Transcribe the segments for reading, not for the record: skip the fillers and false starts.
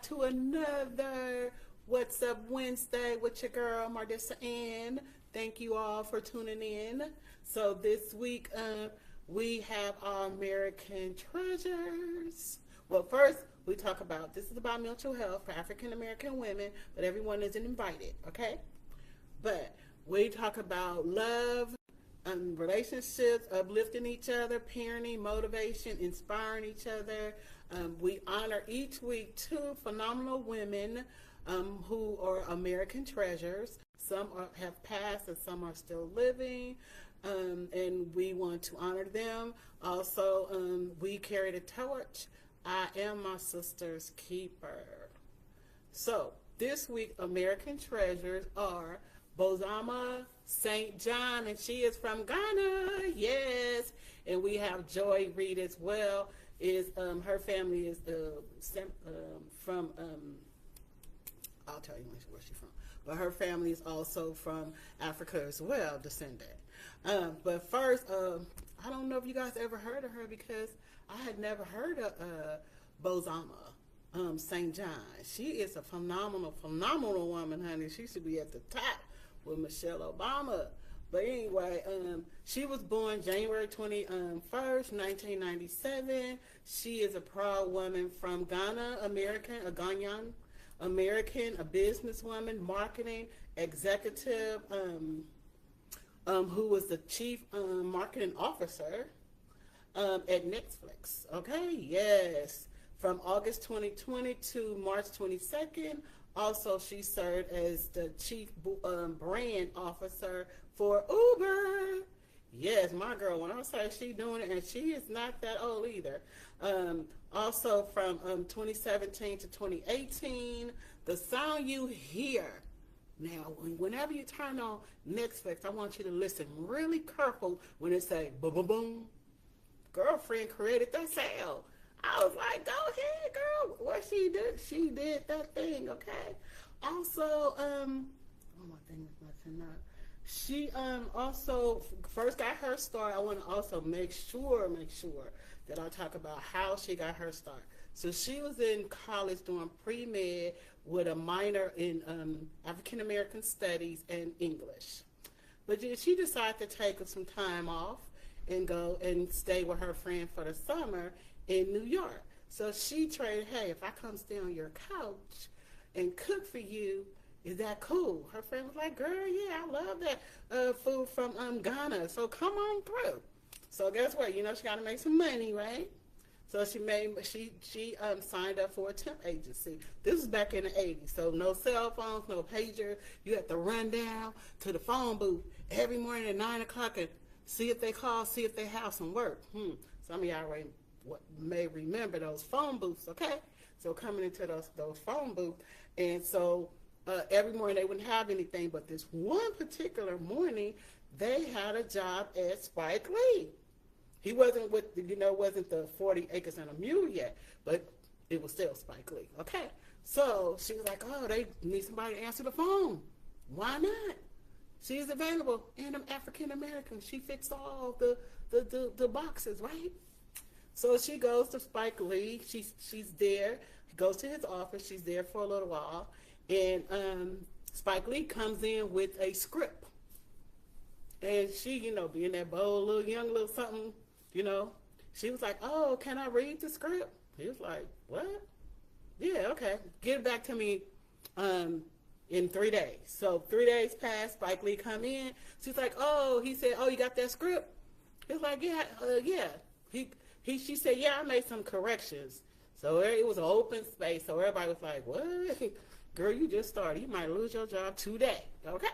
to another What's Up Wednesday with your girl Mardissa Ann. Thank you all for tuning in. So this week we have our American treasures. Well, first we talk about, this is about mental health for African American women, but everyone isn't invited, okay? But we talk about love, relationships, uplifting each other, parenting, motivation, inspiring each other. We honor each week two phenomenal women who are American treasures. Some have passed and some are still living, and we want to honor them. Also, we carry the torch. I am my sister's keeper. So this week, American treasures are Bozoma St. John, and she is from Ghana. Yes, and we have Joy Reed as well. Is her family is from I'll tell you where she's from, but her family is also from Africa as well, descendant. But first, I don't know if you guys ever heard of her, because I had never heard of Bozoma St. John. She is a phenomenal woman, honey. She should be at the top with Michelle Obama. But anyway, she was born January 21st, 1997. She is a proud woman from Ghana, a Ghanaian American, a businesswoman, marketing executive, who was the chief marketing officer at Netflix. Okay, yes. From August 2020 to March 22nd. Also, she served as the chief brand officer for Uber. Yes, my girl, when I say she doing it, and she is not that old either. Also, from 2017 to 2018, the sound you hear. Now, whenever you turn on Netflix, I want you to listen really careful when it say boom, boom, boom. Girlfriend created that sound. I was like, go ahead, girl. What she did that thing, okay? Also, one more thing is messing up. She also first got her start. I want to also make sure that I talk about how she got her start. So she was in college doing pre-med with a minor in African American Studies and English. But she decided to take some time off and go and stay with her friend for the summer in New York. So she traded, hey, if I come stay on your couch and cook for you, is that cool? Her friend was like, girl, yeah, I love that food from Ghana, so come on through. So guess what? You know, she got to make some money, right? So she signed up for a temp agency. This was back in the 80s, so no cell phones, no pager. You had to run down to the phone booth every morning at 9 o'clock and see if they call, see if they have some work. Some of y'all may remember those phone booths, okay? So coming into those phone booths, and so every morning they wouldn't have anything, but this one particular morning they had a job at Spike Lee. He wasn't wasn't the 40 Acres and a Mule yet, but it was still Spike Lee, okay? So she was like, oh, they need somebody to answer the phone. Why not? She's available, and I'm African American. She fits all the boxes, right? So she goes to Spike Lee. She's there. Goes to his office. She's there for a little while, and Spike Lee comes in with a script, and she, being that bold young little something, she was like, "Oh, can I read the script?" He was like, "What? Yeah, okay. Get it back to me in 3 days." So 3 days passed. Spike Lee come in. She's like, "Oh," he said, "Oh, you got that script?" He was like, "Yeah, yeah." She said, "Yeah, I made some corrections." So it was an open space. So everybody was like, "What? Girl, you just started. You might lose your job today." Okay.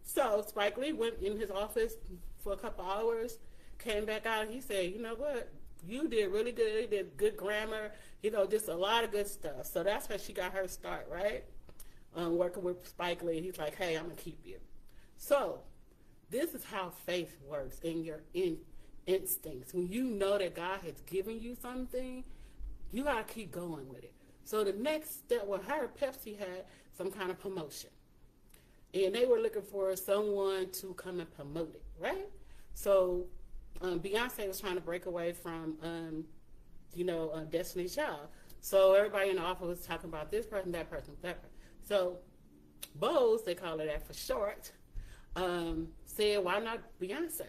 So Spike Lee went in his office for a couple hours, came back out, and he said, "You know what? You did really good. You did good grammar. Just a lot of good stuff." So that's how she got her start, right? Working with Spike Lee. He's like, "Hey, I'm going to keep you." So this is how faith works in your instincts. When you know that God has given you something, you got to keep going with it. So the next step with her, Pepsi had some kind of promotion. And they were looking for someone to come and promote it, right? So Beyonce was trying to break away from, Destiny's Child. So everybody in the office was talking about this person, that person, that person. So Bose, they call it that for short, said, why not Beyonce?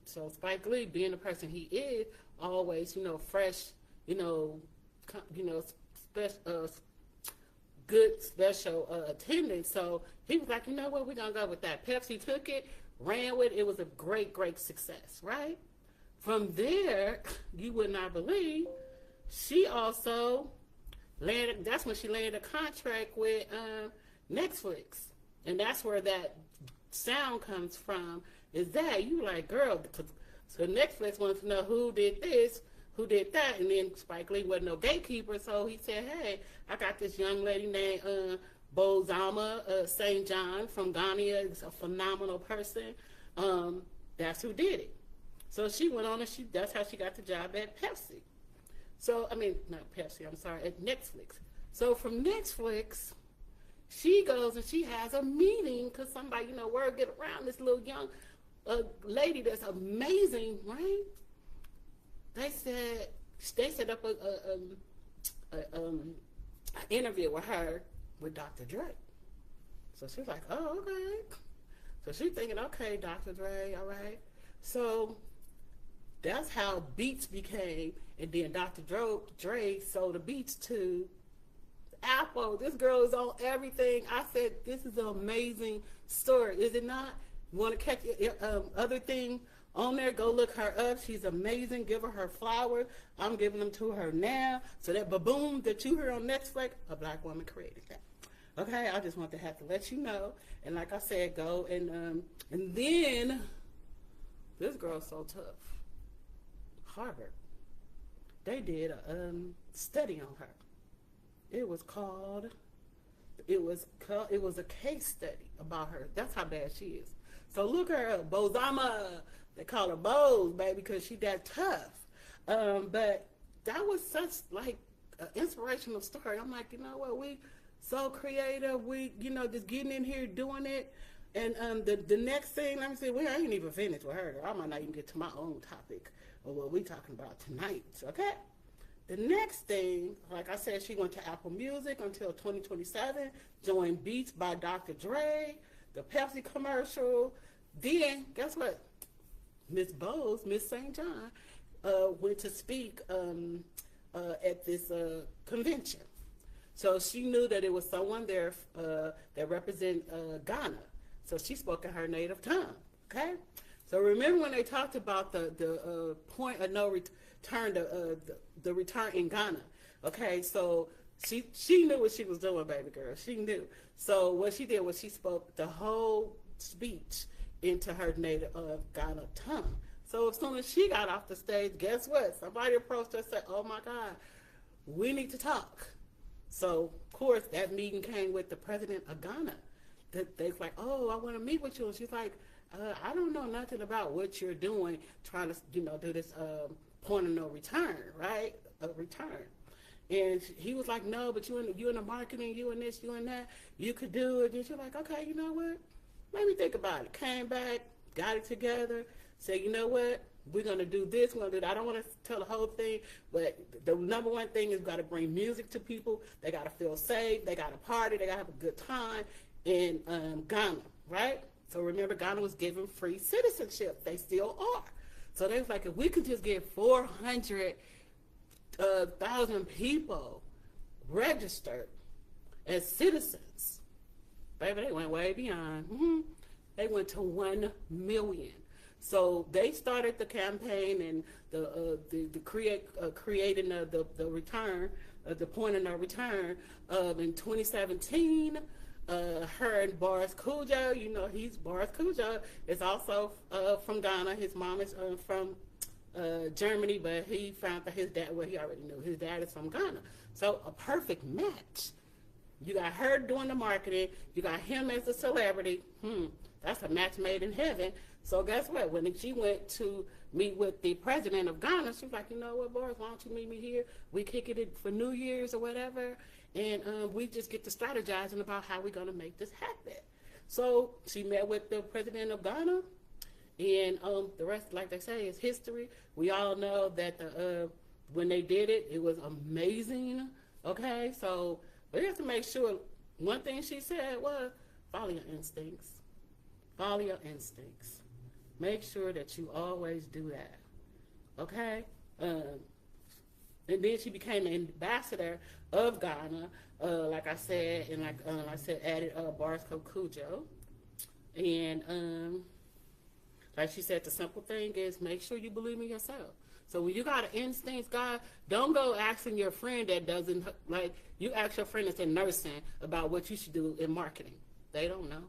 So Spike Lee, being the person he is, always, fresh, you know, good special attendance. So he was like, you know what, we're going to go with that. Pepsi took it, ran with it. It was a great, great success, right? From there, you would not believe, she also landed, that's when she landed a contract with Netflix. And that's where that sound comes from, is that you like, girl, so Netflix wants to know who did this, who did that, and then Spike Lee wasn't no gatekeeper, so he said, hey, I got this young lady named Bozoma St. John from Ghana, is a phenomenal person. That's who did it. So she went on and that's how she got the job at Pepsi. So, I mean, not Pepsi, I'm sorry, at Netflix. So from Netflix, she goes and she has a meeting because somebody, word get around, this little young lady that's amazing, right? They set up an interview with her with Dr. Dre. So she's like, oh, okay. So she's thinking, okay, Dr. Dre, all right. So that's how Beats became, and then Dr. Dre sold the Beats to Apple. This girl is on everything. I said, this is an amazing story, is it not? You want to catch other thing on there, go look her up. She's amazing. Give her flowers. I'm giving them to her now. So that baboon that you hear on Netflix, a black woman created that. Okay, I just want to have to let you know. And like I said, go and then this girl's so tough. Harvard, they did a study on her. It was a case study about her. That's how bad she is. So look her up, Bozoma. They call her Bose, baby, because she that tough. But that was such like an inspirational story. I'm like, you know what, we so creative. We, just getting in here doing it. And the next thing, let me see, I ain't even finished with her. I might not even get to my own topic of what we talking about tonight. Okay. The next thing, like I said, she went to Apple Music until 2027, joined Beats by Dr. Dre, the Pepsi commercial. Then, guess what? Miss Bose, Miss St. John, went to speak at this convention. So she knew that it was someone there that represent Ghana. So she spoke in her native tongue, okay? So remember when they talked about the point of no return, the return in Ghana, okay? So she knew what she was doing, baby girl. She knew. So what she did was she spoke the whole speech into her native Ghana tongue. So as soon as she got off the stage, guess what? Somebody approached her and said, oh my God, we need to talk. So, of course, that meeting came with the president of Ghana. They're like, oh, I want to meet with you. And she's like, I don't know nothing about what you're doing, trying to, do this point of no return, right? A return. And he was like, no, but you in the marketing, you in this, you in that, you could do it. And she's like, okay, you know what? Let me think about it. Came back, got it together, said, you know what? We're going to do this, we're going to do that. I don't want to tell the whole thing, but the number one thing is got to bring music to people. They got to feel safe. They got to party. They got to have a good time in Ghana, right? So remember, Ghana was given free citizenship. They still are. So they was like, if we could just get 400,000 people registered as citizens, baby, they went way beyond. They went to 1 million. So they started the campaign and creating the return, the point of no return in 2017. Her and Boris Kodjoe, Boris Kodjoe is also from Ghana. His mom is from Germany, but he found that his dad, he already knew his dad is from Ghana. So a perfect match. You got her doing the marketing. You got him as a celebrity. That's a match made in heaven. So guess what? When she went to meet with the president of Ghana, she was like, you know what, Boris, why don't you meet me here? We kick it for New Year's or whatever, and we just get to strategizing about how we're going to make this happen. So she met with the president of Ghana, and the rest, like they say, is history. We all know that the when they did it, it was amazing. Okay, so we have to make sure. One thing she said was, follow your instincts. Follow your instincts. Make sure that you always do that. Okay? And then she became the ambassador of Ghana, like I said, and like I said, added Barsco Cujo. And like she said, the simple thing is make sure you believe in yourself. So when you got an instinct, God, don't go asking your friend that doesn't, like, you ask your friend that's in nursing about what you should do in marketing. They don't know.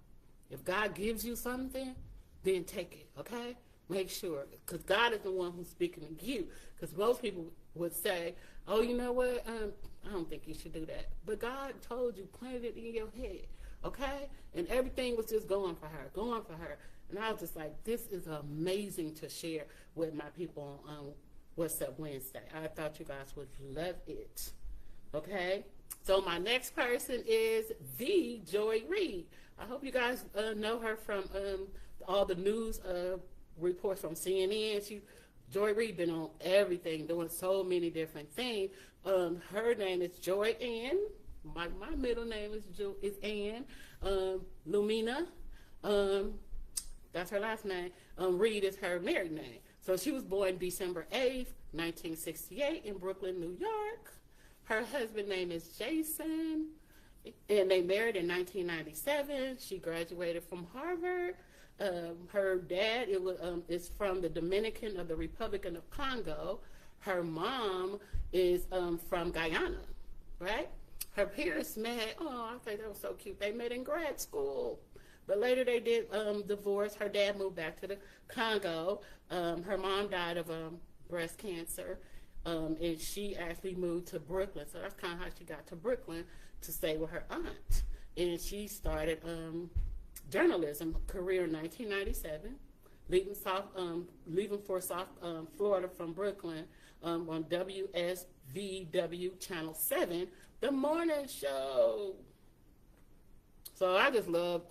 If God gives you something, then take it, okay? Make sure, because God is the one who's speaking to you. Because most people would say, oh, you know what, I don't think you should do that. But God told you, planted it in your head, okay? And everything was just going for her, going for her. And I was just like, this is amazing to share with my people on What's Up Wednesday. I thought you guys would love it, okay? So my next person is the Joy Reid. I hope you guys know her from all the news reports from CNN. Joy Reid been on everything, doing so many different things. Her name is Joy Ann. My middle name is Ann. Lumina. That's her last name. Reid is her married name. So she was born December 8th, 1968 in Brooklyn, New York. Her husband's name is Jason, and they married in 1997. She graduated from Harvard. Her dad is from the Dominican of the Republic of Congo. Her mom is from Guyana, right? Her parents met, I think that was so cute. They met in grad school. But later they did divorce. Her dad moved back to the Congo. Her mom died of breast cancer. And she actually moved to Brooklyn. So that's kind of how she got to Brooklyn to stay with her aunt. And she started journalism career in 1997, leaving for South Florida from Brooklyn on WSVW Channel 7, The Morning Show. So I just love,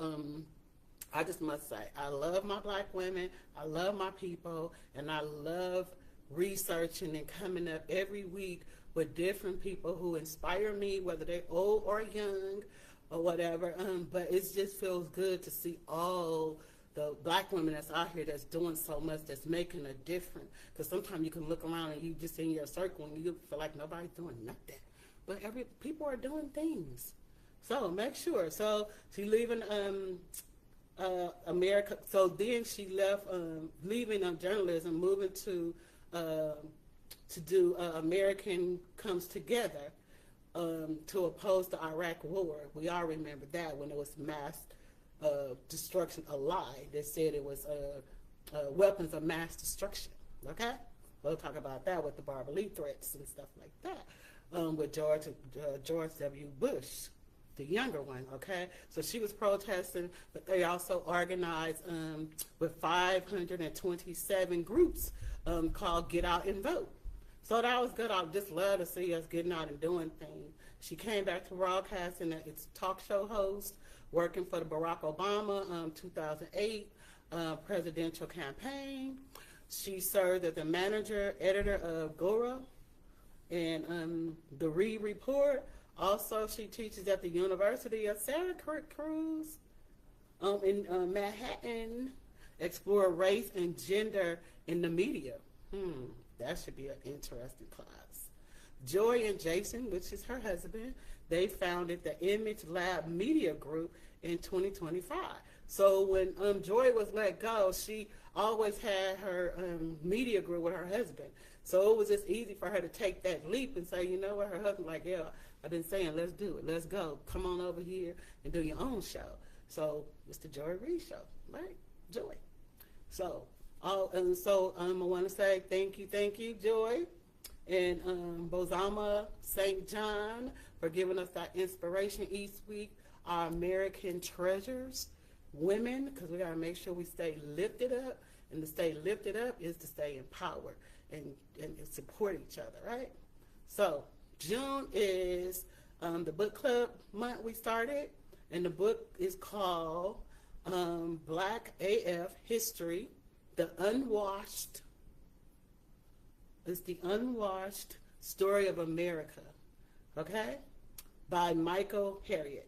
I just must say, I love my black women, I love my people, and I love researching and coming up every week with different people who inspire me, whether they're old or young or whatever. But it just feels good to see all the black women that's out here that's doing so much, that's making a difference. Because sometimes you can look around and you just in your circle and you feel like nobody's doing nothing. But people are doing things. So make sure. So she's leaving America. So then she left, leaving journalism, moving to do American Comes Together to oppose the Iraq War. We all remember that when it was mass destruction, a lie. They said it was weapons of mass destruction. Okay, we'll talk about that with the Barbara Lee threats and stuff like that with George W. Bush, the younger one, okay? So she was protesting, but they also organized with 527 groups called Get Out and Vote. So that was good. I just love to see us getting out and doing things. She came back to broadcasting. It's a talk show host, working for the Barack Obama 2008 presidential campaign. She served as the manager, editor of Gora and the Reid Report. Also, she teaches at the University of Santa Cruz in Manhattan, explore race and gender in the media. That should be an interesting class. Joy and Jason, which is her husband, they founded the Image Lab Media Group in 2025. So when Joy was let go, she always had her media group with her husband. So it was just easy for her to take that leap and say, you know what, her husband like, yeah, I've been saying, let's do it. Let's go. Come on over here and do your own show. So it's the Joy Reid Show, right? Joy. So, I want to say thank you, Joy, and Bozoma St. John for giving us that inspiration each week. Our American treasures, women, because we got to make sure we stay lifted up. And to stay lifted up is to stay empowered and support each other, right? So, June is the book club month we started, and the book is called Black AF History, The Unwashed It's The Unwashed Story of America, okay, by Michael Harriot.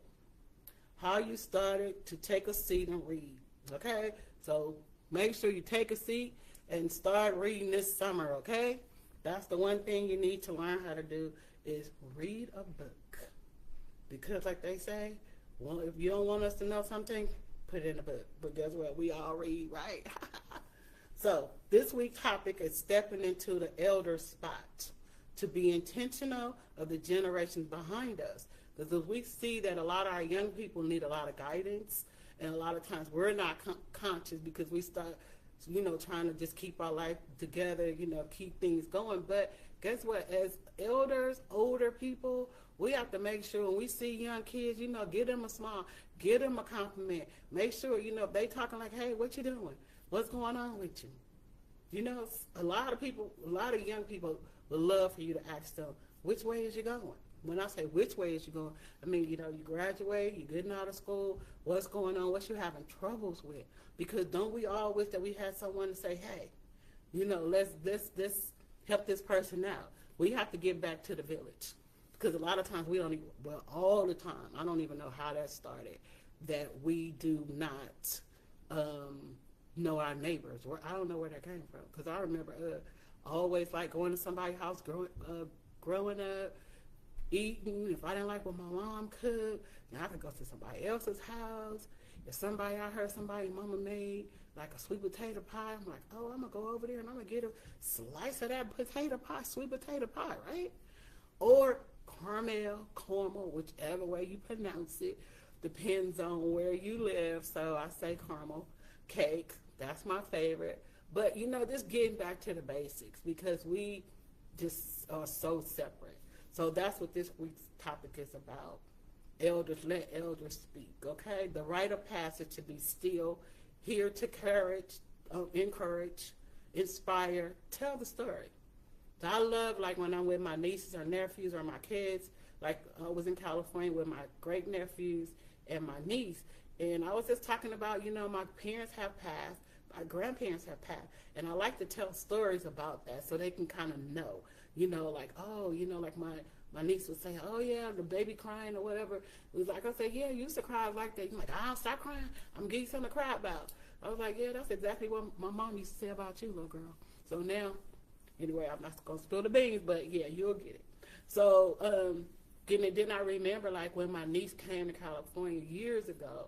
How you started to take a seat and read, okay? So make sure you take a seat and start reading this summer, okay? That's the one thing you need to learn how to do is read a book. Because like they say, well, if you don't want us to know something, put it in a book. But guess what? We all read, right? So this week's topic is stepping into the elder spot, to be intentional of the generations behind us. Because we see that a lot of our young people need a lot of guidance, and a lot of times we're not conscious because we start, trying to just keep our life together, keep things going. But guess what? As elders, older people, we have to make sure when we see young kids, give them a smile, give them a compliment. Make sure, if they talking like, hey, what you doing? What's going on with you? A lot of young people would love for you to ask them, which way is you going? When I say which way is you going, I mean, you graduate, you're getting out of school, what's going on, what you having troubles with? Because don't we all wish that we had someone to say, hey, let's help this person out. We have to get back to the village. Because a lot of times we don't even, well, all the time, I don't even know how that started, that we do not know our neighbors. I don't know where that came from. Because I remember always like going to somebody's house growing up, eating. If I didn't like what my mom cooked, then I could go to somebody else's house. If I heard somebody mama made like a sweet potato pie, I'm like, oh, I'm going to go over there and I'm going to get a slice of that potato pie, sweet potato pie, right? Or caramel, whichever way you pronounce it, depends on where you live. So I say caramel cake, that's my favorite. But just getting back to the basics, because we just are so separate. So that's what this week's topic is about. Elders, let elders speak, okay? The rite of passage to be still, here to encourage, inspire, tell the story. So I love, like, when I'm with my nieces or nephews or my kids, like I was in California with my great-nephews and my niece, and I was just talking about, my parents have passed, my grandparents have passed, and I like to tell stories about that so they can kind of know, like, oh, like my niece would say, oh, yeah, the baby crying or whatever. It was like, I said, yeah, you used to cry like that. You're like, I'll stop crying. I'm getting something to cry about. I was like, yeah, that's exactly what my mom used to say about you, little girl. So now, anyway, I'm not going to spill the beans, but yeah, you'll get it. So, then I remember, like, when my niece came to California years ago,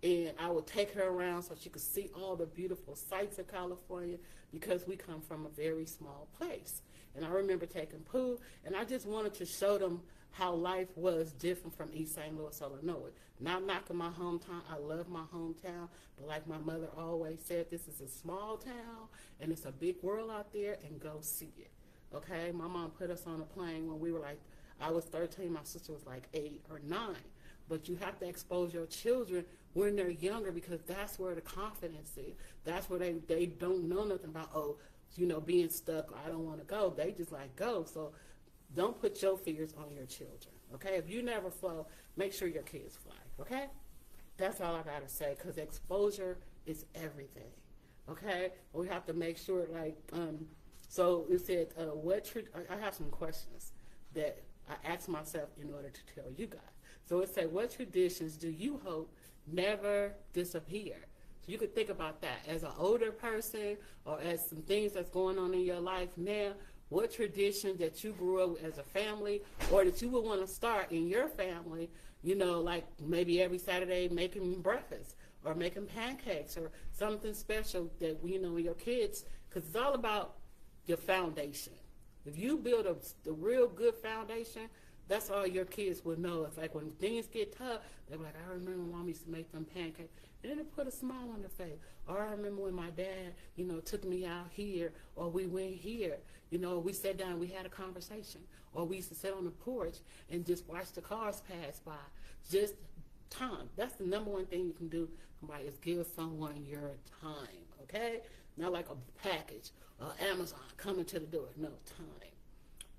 and I would take her around so she could see all the beautiful sights of California, because we come from a very small place. And I remember taking Pooh, and I just wanted to show them how life was different from East St. Louis, Illinois. Not knocking my hometown. I love my hometown. But like my mother always said, this is a small town, and it's a big world out there, and go see it. Okay? My mom put us on a plane when we were like, I was 13, my sister was like 8 or 9. But you have to expose your children when they're younger, because that's where the confidence is. That's where they don't know nothing about, being stuck, or I don't want to go. They just like go. So don't put your fears on your children, okay? If you never flow, make sure your kids fly, okay? That's all I got to say, because exposure is everything, okay? We have to make sure, like, so it said, I have some questions that I asked myself in order to tell you guys. So it said, what traditions do you hope never disappear? So you could think about that as an older person, or as some things that's going on in your life now. What tradition that you grew up with as a family, or that you would want to start in your family, like maybe every Saturday making breakfast or making pancakes or something special that, your kids, because it's all about your foundation. If you build a real good foundation, that's all your kids will know. It's like when things get tough, they're like, I remember Mom used to make them pancakes. And then it put a smile on their face. Or I remember when my dad, took me out here, or we went here. We sat down, we had a conversation. Or we used to sit on the porch and just watch the cars pass by. Just time. That's the number one thing you can do, somebody, is give someone your time, okay? Not like a package or Amazon coming to the door. No, time.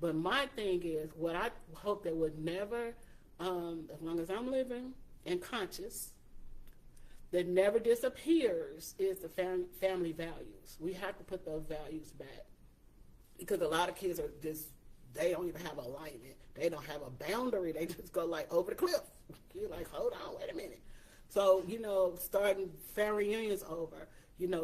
But my thing is, what I hope that would never, as long as I'm living and conscious, that never disappears, is the family values. We have to put those values back. because a lot of kids are just, they don't even have alignment. They don't have a boundary. They just go like over the cliff. You're like, hold on, wait a minute. So, starting family reunions over,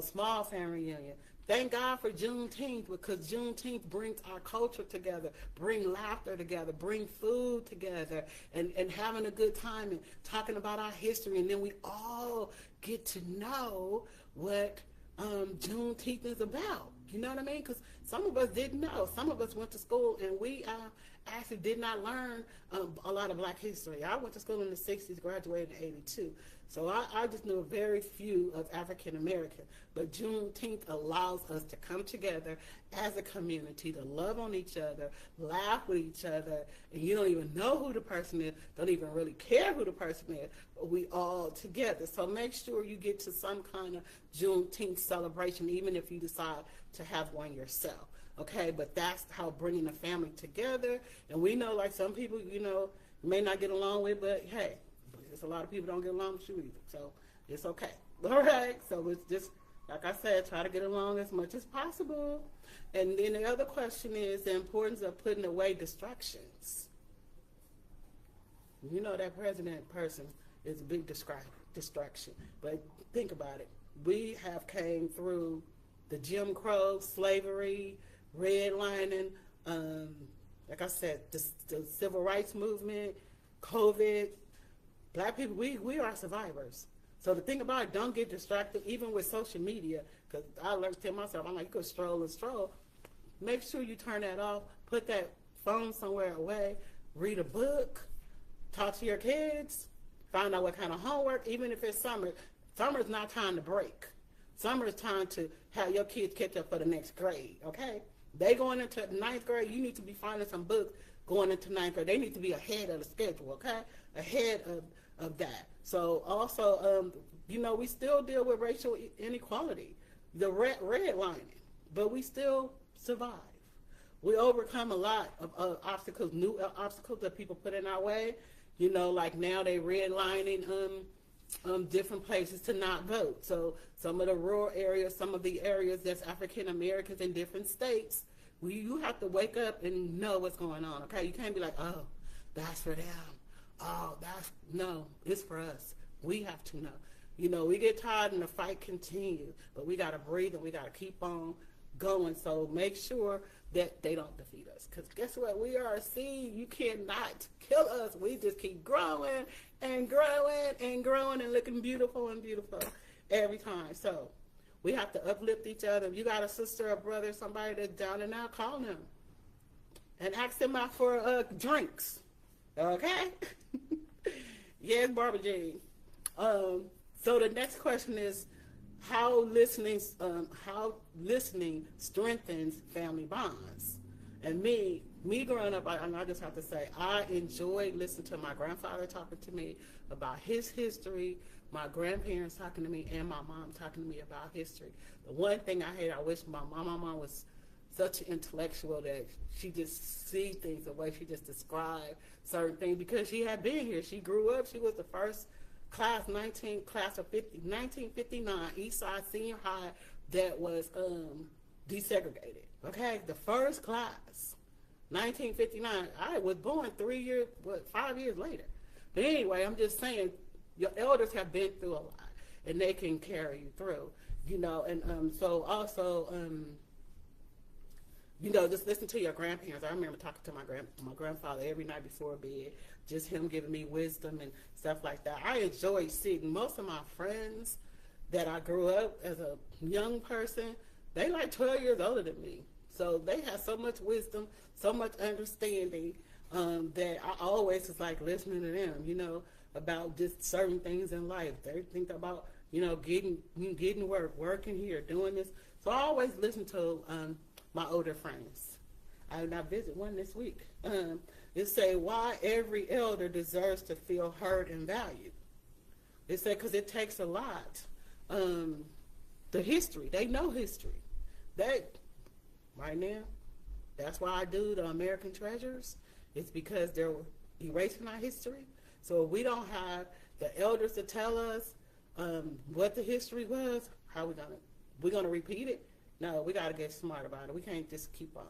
small family reunion. Thank God for Juneteenth, because Juneteenth brings our culture together, bring laughter together, bring food together, and having a good time and talking about our history. And then we all get to know what Juneteenth is about. You know what I mean? Because some of us didn't know. Some of us went to school and we actually did not learn a lot of Black history. I went to school in the 60s, graduated in 82. So I just knew very few of African American. But Juneteenth allows us to come together as a community, to love on each other, laugh with each other, and you don't even know who the person is, don't even really care who the person is, but we all together. So make sure you get to some kind of Juneteenth celebration, even if you decide to have one yourself. Okay, but that's how bringing the family together. And we know, like, some people, may not get along with, but hey, there's a lot of people don't get along with you either. So it's okay. All right, so it's just, like I said, try to get along as much as possible. And then the other question is the importance of putting away distractions. You know that president person is a big distraction. But think about it. We have came through the Jim Crow, slavery, redlining, like I said, the civil rights movement, COVID. Black people, we are survivors. So the thing about it, don't get distracted, even with social media, because I learned to tell myself, I'm like, you could stroll and stroll. Make sure you turn that off, put that phone somewhere away, read a book, talk to your kids, find out what kind of homework, even if it's summer. Summer is not time to break. Summer is time to have your kids catch up for the next grade, okay? They going into ninth grade, you need to be finding some books going into ninth grade. They need to be ahead of the schedule, okay? Ahead of that. So also, we still deal with racial inequality, the redlining, but we still survive. We overcome a lot of obstacles, new obstacles that people put in our way. Like now they redlining different places to not vote. So some of the rural areas, some of the areas that's African Americans in different states, you have to wake up and know what's going on, okay? You can't be like, oh, that's for them. Oh, no, it's for us. We have to know. We get tired and the fight continues, but we got to breathe and we got to keep on going. So make sure that they don't defeat us. Because guess what? We are a seed. You cannot kill us. We just keep growing and growing and growing and looking beautiful and beautiful every time. So we have to uplift each other. If you got a sister or brother, somebody that's down and out, call them and ask them out for drinks. Okay? Yes, Barbara Jean. So the next question is how listening strengthens family bonds. And me growing up, I just have to say, I enjoyed listening to my grandfather talking to me about his history, my grandparents talking to me, and my mom talking to me about history. The one thing I hate, I wish my mom was such an intellectual that she just see things the way she just described certain things, because she had been here. She grew up. She was the first class of 1959 Eastside Senior High that was desegregated. Okay, the first class, 1959. I was born 5 years later. But anyway, I'm just saying, your elders have been through a lot, and they can carry you through. And so also. Just listen to your grandparents. I remember talking to my grandfather every night before bed, just him giving me wisdom and stuff like that. I enjoyed seeing most of my friends that I grew up as a young person, they like 12 years older than me. So they have so much wisdom, so much understanding that I always was like listening to them, about just certain things in life. They think about, getting working here, doing this. So I always listen to my older friends. I visit one this week. It say why every elder deserves to feel heard and valued. It said because it takes a lot. The history, they know history. Right now, that's why I do the American Treasures. It's because they're erasing our history. So if we don't have the elders to tell us what the history was, how we're gonna repeat it? No, we got to get smart about it. We can't just keep on.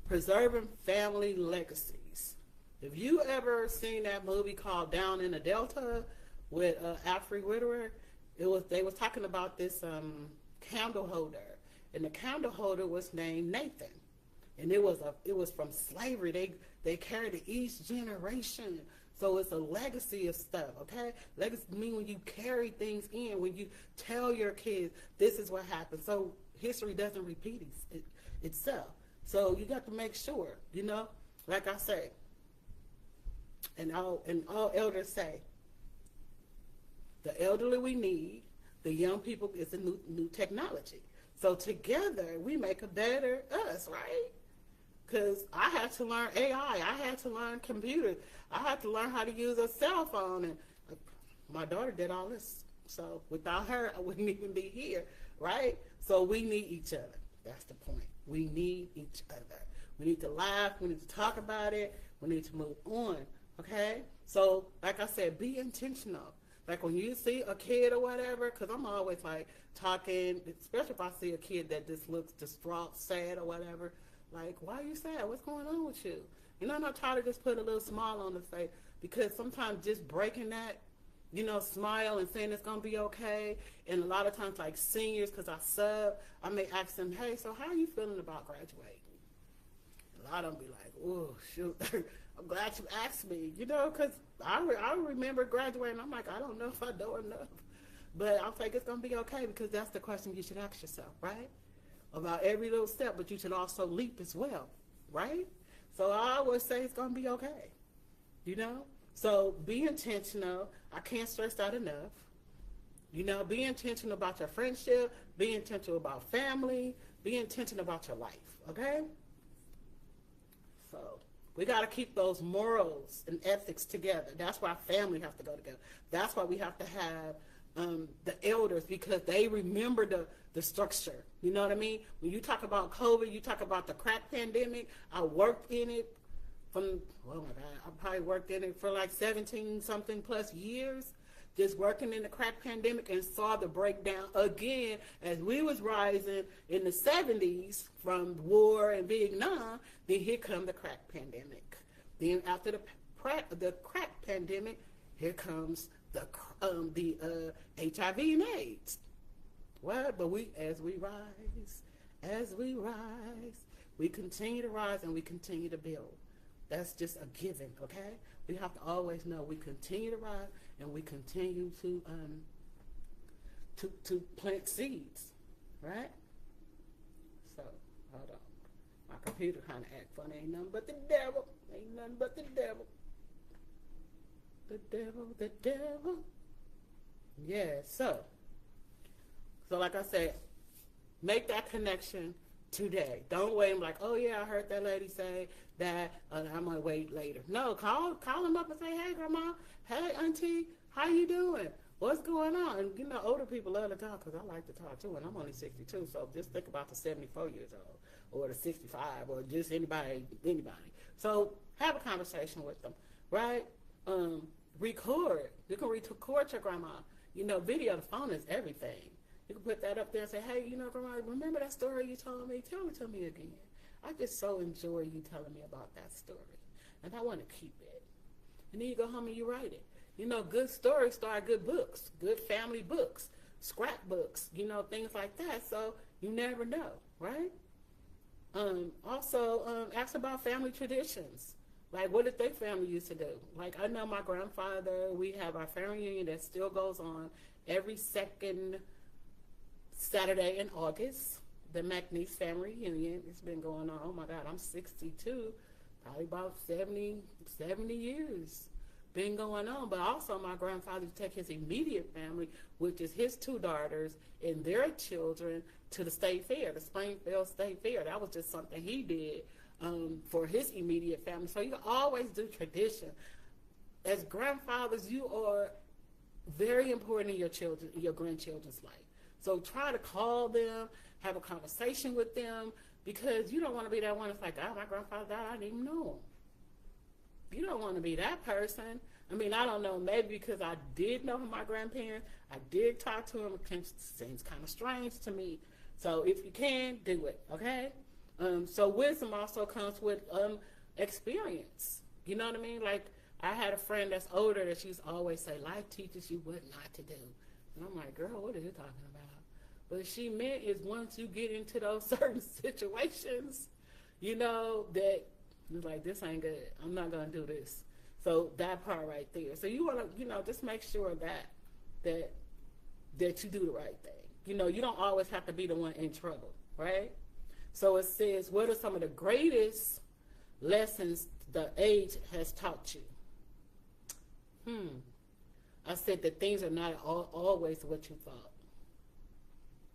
Preserving family legacies. If you ever seen that movie called Down in the Delta with Alfred Whitaker, they was talking about this candle holder, and the candle holder was named Nathan, and it was from slavery. They carried it each generation. So it's a legacy of stuff, okay? Legacy mean when you carry things in, when you tell your kids this is what happened. So history doesn't repeat itself. So you got to make sure, like I say, and all elders say, the elderly we need, the young people is a new technology. So together we make a better us, right? Because I had to learn AI. I had to learn computers. I had to learn how to use a cell phone. And my daughter did all this. So without her, I wouldn't even be here, right? So we need each other. That's the point. We need each other. We need to laugh. We need to talk about it. We need to move on, okay? So like I said, be intentional. Like when you see a kid or whatever, because I'm always like talking, especially if I see a kid that just looks distraught, sad or whatever. Like, why are you sad? What's going on with you? And I try to just put a little smile on the face, because sometimes just breaking that, smile and saying it's going to be okay. And a lot of times, like seniors, because I sub, I may ask them, hey, so how are you feeling about graduating? A lot of them be like, oh, shoot, I'm glad you asked me, because I remember graduating. I'm like, I don't know if I know enough. But I think it's going to be okay, because that's the question you should ask yourself, right? About every little step, but you should also leap as well, right? So I always say it's going to be okay, So be intentional. I can't stress that enough. Be intentional about your friendship. Be intentional about family. Be intentional about your life, okay? So we got to keep those morals and ethics together. That's why family has to go together. That's why we have to have the elders, because they remember the structure. You know what I mean? When you talk about COVID, you talk about the crack pandemic. I worked in it I probably worked in it for like 17 something plus years, just working in the crack pandemic, and saw the breakdown again as we was rising in the 70s from war and Vietnam. Then here come the crack pandemic. Then after the crack pandemic, here comes the HIV and AIDS. What? But as we rise, we continue to rise and we continue to build. That's just a given, okay? We have to always know we continue to rise and we continue to plant seeds, right? So, hold on. My computer kind of act funny. Ain't nothing but the devil. Ain't nothing but the devil. The devil. Yeah, so like I said, make that connection today. Don't wait and be like, oh yeah, I heard that lady say that, I'm going to wait later. No, call them up and say, hey grandma, hey auntie, how you doing? What's going on? And older people love to talk, because I like to talk too, and I'm only 62, so just think about the 74 years old, or the 65, or just anybody. So have a conversation with them, right? Record. You can record your grandma. Video, the phone is everything. You can put that up there and say, hey, grandma, remember that story you told me? Tell it to me again. I just so enjoy you telling me about that story, and I want to keep it. And then you go home and you write it. Good stories start good books, good family books, scrapbooks, things like that. So you never know, right? Also, ask about family traditions. Like, what did their family used to do? Like, I know my grandfather, we have our family reunion that still goes on every second Saturday in August. The McNeese family reunion. It's been going on, oh my God, I'm 62, probably about 70 years been going on. But also my grandfather would take his immediate family, which is his two daughters and their children, to the state fair, the Springfield State Fair. That was just something he did for his immediate family. So you always do tradition. As grandfathers, you are very important in your grandchildren's life. So try to call them, have a conversation with them, because you don't want to be that one that's like, oh, my grandfather died, I didn't even know him. You don't want to be that person. I mean, I don't know, maybe because I did know my grandparents, I did talk to him, it seems kind of strange to me, So if you can, do it, okay? So wisdom also comes with experience. You know what I mean? Like, I had a friend that's older that she used to always say, life teaches you what not to do. And I'm like, girl, what are you talking about? But she meant is once you get into those certain situations, you know, that you're like, this ain't good. I'm not going to do this. So that part right there. So you want to, you know, just make sure that you do the right thing. You know, you don't always have to be the one in trouble, right? So it says, what are some of the greatest lessons the age has taught you? I said that things are not always what you thought.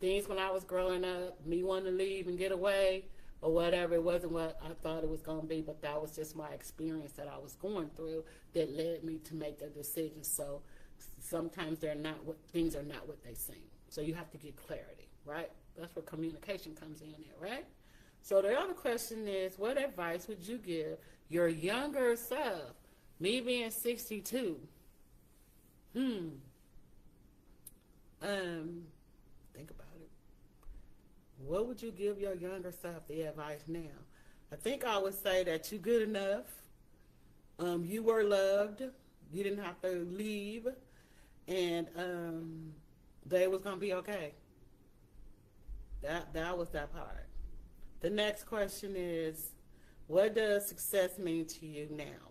Things when I was growing up, me wanting to leave and get away or whatever, it wasn't what I thought it was going to be, but that was just my experience that I was going through that led me to make the decision. So sometimes things are not what they seem. So you have to get clarity, right? That's where communication comes in there, right? So the other question is, what advice would you give your younger self? Me being 62. Think about it. What would you give your younger self the advice now? I think I would say that you're good enough. You were loved. You didn't have to leave. And they was going to be okay. That was that part. The next question is, what does success mean to you now?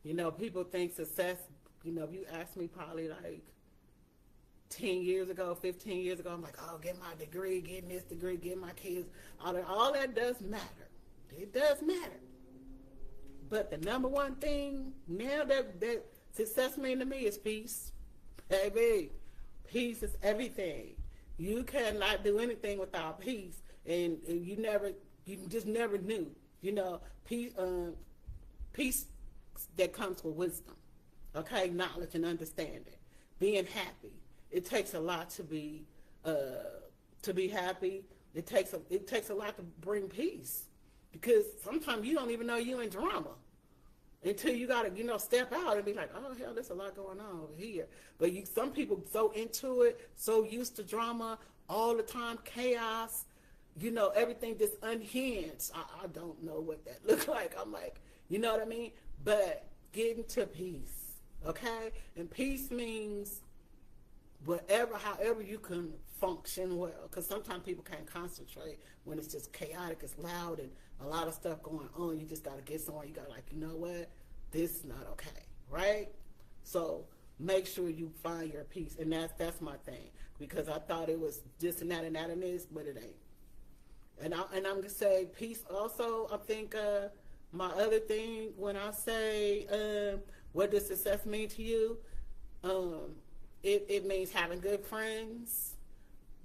You know, people think success, you know, if you ask me probably like 10 years ago, 15 years ago, I'm like, oh, get my degree, getting this degree, get my kids, all that does matter. It does matter. But the number one thing now that success means to me is peace. Baby, peace is everything. You cannot do anything without peace. And you just never knew, you know, peace that comes with wisdom, okay, knowledge and understanding, being happy. It takes a lot to be happy. It takes a lot to bring peace, because sometimes you don't even know you're in drama until you gotta, you know, step out and be like, oh hell, there's a lot going on over here. But some people so into it, so used to drama all the time, chaos. You know, everything just unhinged. I don't know what that looks like. I'm like, you know what I mean? But getting to peace, okay? And peace means however you can function well. Because sometimes people can't concentrate when it's just chaotic, it's loud, and a lot of stuff going on. You just got to get somewhere. You got to, like, you know what? This is not okay, right? So make sure you find your peace. And that's my thing. Because I thought it was this and that and this, but it ain't. And I'm going to say peace also. I think my other thing, when I say what does success mean to you, it means having good friends,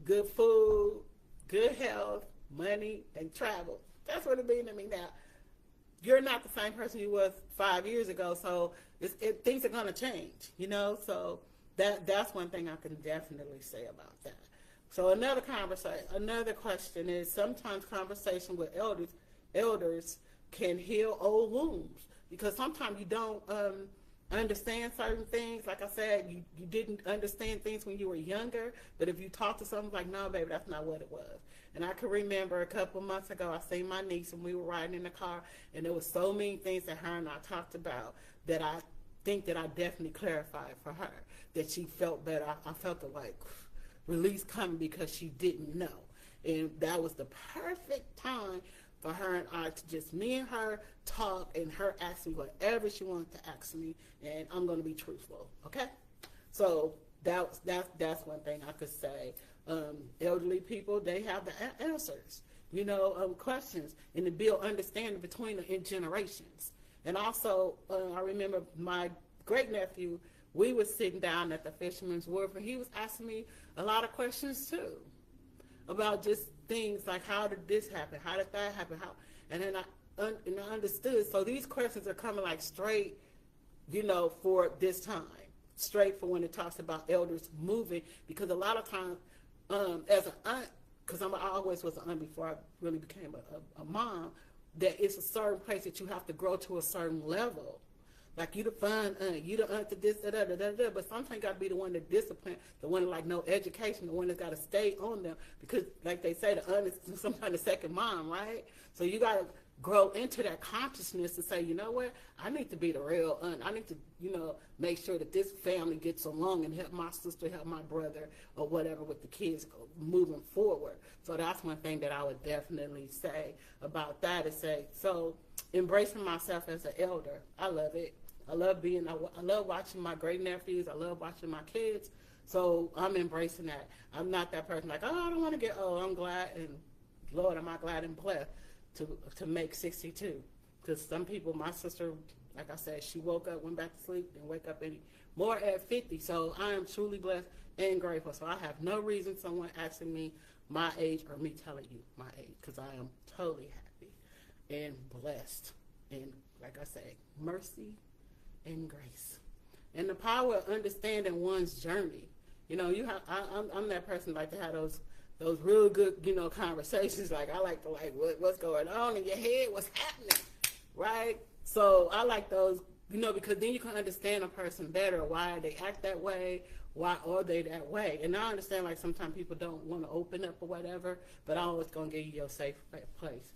good food, good health, money, and travel. That's what it means to me now. You're not the same person you was 5 years ago, so things are going to change, you know? So that's one thing I can definitely say about that. So another question is, sometimes conversation with elders can heal old wounds, because sometimes you don't understand certain things. Like I said, you didn't understand things when you were younger, but if you talk to someone like, no, baby, that's not what it was. And I can remember a couple months ago, I seen my niece and we were riding in the car, and there was so many things that her and I talked about that I think that I definitely clarified for her, that she felt better. I felt the like release coming because she didn't know. And that was the perfect time for her and I to just, me and her, talk, and her ask me whatever she wanted to ask me, and I'm going to be truthful, okay? So that's one thing I could say. Elderly people, they have the answers, you know, questions, and to build understanding between the generations. And also, I remember my great-nephew, we were sitting down at the Fisherman's Wharf, and he was asking me a lot of questions too about just things like, how did this happen? How did that happen? And then I understood. So these questions are coming like straight, you know, for this time, straight for when it talks about elders moving, because a lot of times, as an aunt, because I always was an aunt before I really became a mom, that it's a certain place that you have to grow to a certain level. Like you the fun aunt, you the aunt to this, da, da, da, da, da. But sometimes you got to be the one that discipline, the one that like no education, the one that's got to stay on them. Because like they say, the aunt is sometimes the second mom, right? So you got to grow into that consciousness to say, you know what, I need to be the real aunt. I need to, make sure that this family gets along and help my sister, help my brother, or whatever with the kids moving forward. So that's one thing that I would definitely say about that is say, so embracing myself as an elder, I love it. I love watching my great nephews. I love watching my kids. So I'm embracing that. I'm not that person like, oh, I don't want to get old. I'm glad, and Lord, am I glad and blessed to make 62. Because some people, my sister, like I said, she woke up, went back to sleep, didn't wake up any more at 50. So I am truly blessed and grateful. So I have no reason someone asking me my age or me telling you my age, because I am totally happy and blessed. And like I say, mercy and grace, and the power of understanding one's journey. I'm that person like to have those real good, conversations. Like I like to what's going on in your head, what's happening, right? So I like those, because then you can understand a person better. Why they act that way? Why are they that way? And I understand like sometimes people don't want to open up or whatever, but I'm always gonna give you your safe place.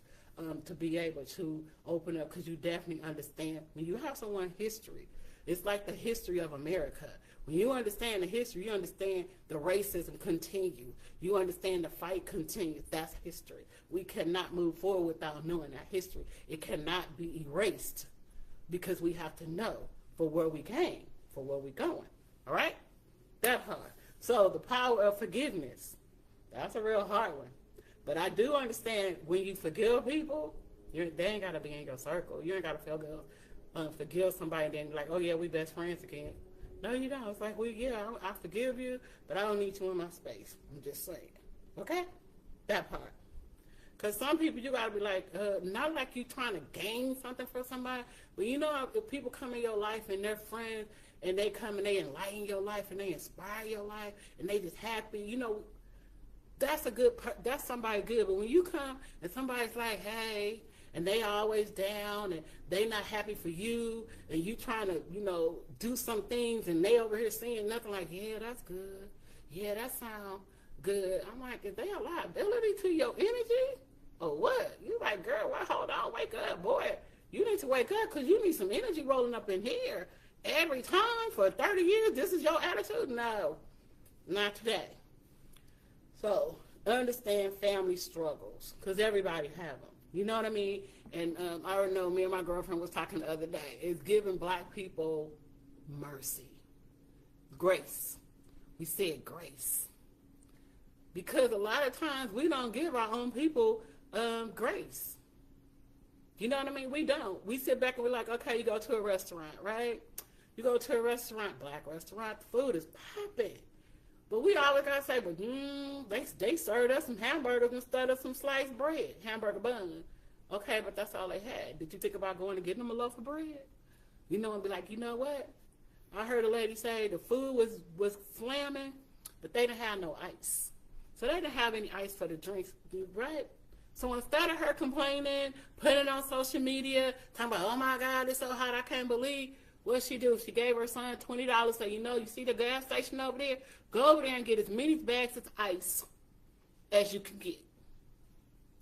To be able to open up, because you definitely understand when you have someone's history. It's like the history of America. When you understand the history, you understand the racism continue. You understand the fight continues. That's history. We cannot move forward without knowing that history. It cannot be erased, because we have to know for where we came, for where we're going. All right? That part. So the power of forgiveness. That's a real hard one. But I do understand when you forgive people, they ain't got to be in your circle. You ain't got to forgive somebody and then be like, oh, yeah, we best friends again. No, you don't. It's like, well, yeah, I forgive you, but I don't need you in my space. I'm just saying. Okay? That part. Because some people, you got to be like, not like you trying to gain something from somebody, but if people come in your life and they're friends and they come and they enlighten your life and they inspire your life and they just happy, that's somebody good. But when you come and somebody's like, hey, and they always down and they not happy for you and you trying to, do some things and they over here saying nothing like, yeah, that's good. Yeah, that sound good. I'm like, is they a liability to your energy or what? You like, girl, well, hold on, wake up, boy. You need to wake up because you need some energy rolling up in here every time for 30 years. This is your attitude? No, not today. So, understand family struggles, because everybody have them. You know what I mean? And I already know me and my girlfriend was talking the other day. It's giving black people mercy. Grace. We said grace. Because a lot of times we don't give our own people grace. You know what I mean? We don't. We sit back and we're like, okay, you go to a restaurant, right? You go to a restaurant, black restaurant, the food is popping. But we always got to say, but they served us some hamburgers instead of some sliced bread, hamburger bun. Okay, but that's all they had. Did you think about going and getting them a loaf of bread? And be like, you know what? I heard a lady say the food was slamming, but they didn't have no ice. So they didn't have any ice for the drinks, right? So instead of her complaining, putting it on social media, talking about, oh my God, it's so hot, I can't believe. What she do? She gave her son $20. Say, you see the gas station over there? Go over there and get as many bags of ice as you can get.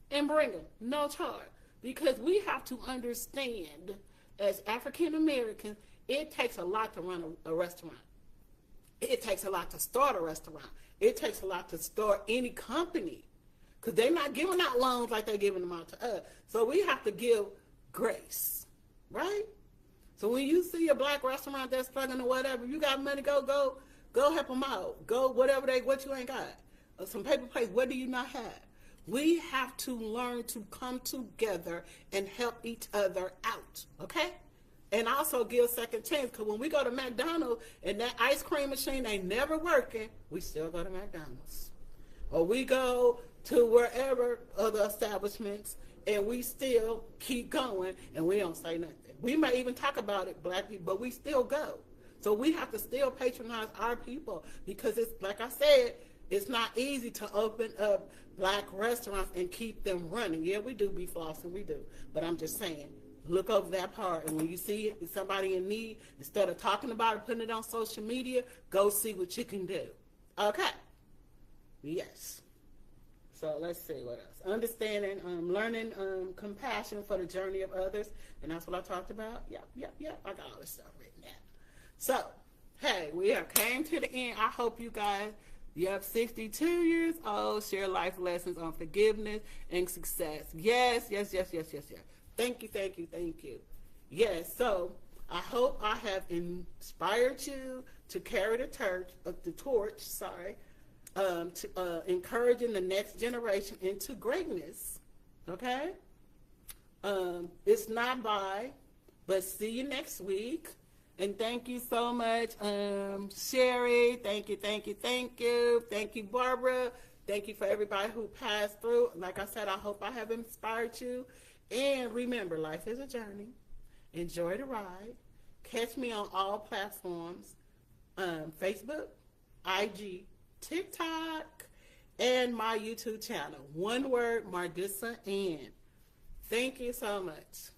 And bring them. No charge. Because we have to understand, as African Americans, it takes a lot to run a restaurant. It takes a lot to start a restaurant. It takes a lot to start any company. Because they're not giving out loans like they're giving them out to us. So we have to give grace. Right? So when you see a black restaurant that's struggling or whatever, you got money, go help them out. Go what you ain't got. Some paper plates, what do you not have? We have to learn to come together and help each other out, okay? And also give second chance, because when we go to McDonald's and that ice cream machine ain't never working, we still go to McDonald's. Or we go to wherever other establishments and we still keep going and we don't say nothing. We may even talk about it, black people, but we still go. So we have to still patronize our people, because it's, like I said, it's not easy to open up black restaurants and keep them running. Yeah, we do be flossing, we do. But I'm just saying, look over that part. And when you see somebody in need, instead of talking about it, putting it on social media, go see what you can do. Okay. Yes. So let's see what else. Understanding, learning compassion for the journey of others. And that's what I talked about. Yep. I got all this stuff written down. So, hey, we have came to the end. I hope you guys, 62 years old, share life lessons on forgiveness and success. Yes. Thank you. Yes, so I hope I have inspired you to carry the torch, to encouraging the next generation into greatness. Okay? It's not bye, but see you next week. And thank you so much, Sherry. Thank you. Thank you, Barbara. Thank you for everybody who passed through. Like I said, I hope I have inspired you. And remember, life is a journey. Enjoy the ride. Catch me on all platforms, Facebook, IG, TikTok, and my YouTube channel. One word, Mardissa Ann. Thank you so much.